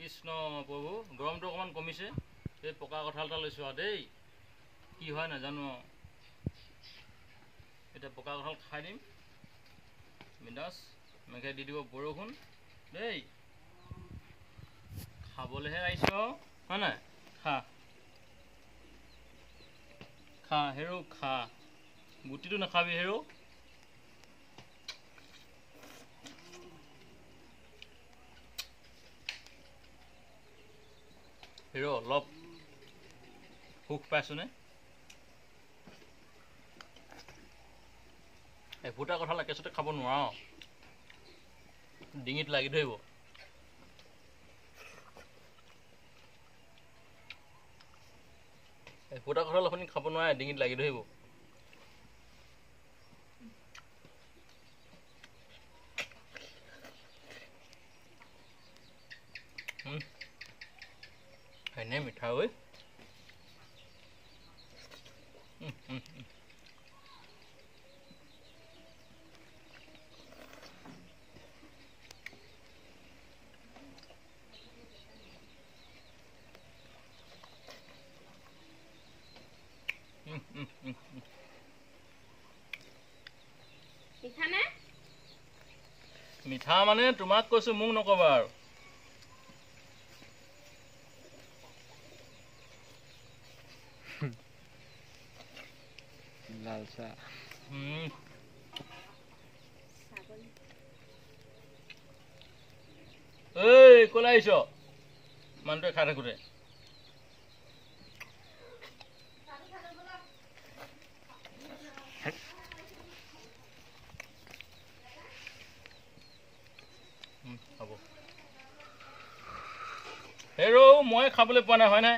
কৃষ্ণ প্ৰভু গৰমটো অকণমান কমিছে এই পকা কঁঠাল এটা লৈছোঁ আৰু দেই কি হয় নাজানো এতিয়া পকা কঁঠাল খাই দিম বিন্দাছ মেঘে দি দিব বৰষুণ দেই খাবলৈহে আহিছোঁ হয় নাই খা খা হেৰৌ খা গুটিটো নাখাবি হেৰৌ হেৰৌ অলপ সুখ পাইছোনে এফুটা কঁঠাল একেচতে খাব নোৱাৰো ডিঙিত লাগি ধৰিব এফুটা কঁঠাল আপুনি খাব নোৱাৰে ডিঙিত লাগি ধৰিব এনে মিঠা ঐ মিঠা মানে তোমাক কৈছো মোক নকবা আৰু লালচা এই কলে আহিছ মানুহটোৱে খাই থাকোঁতে হ'ব হেৰৌ মই খাবলৈ পোৱা নাই হয় নাই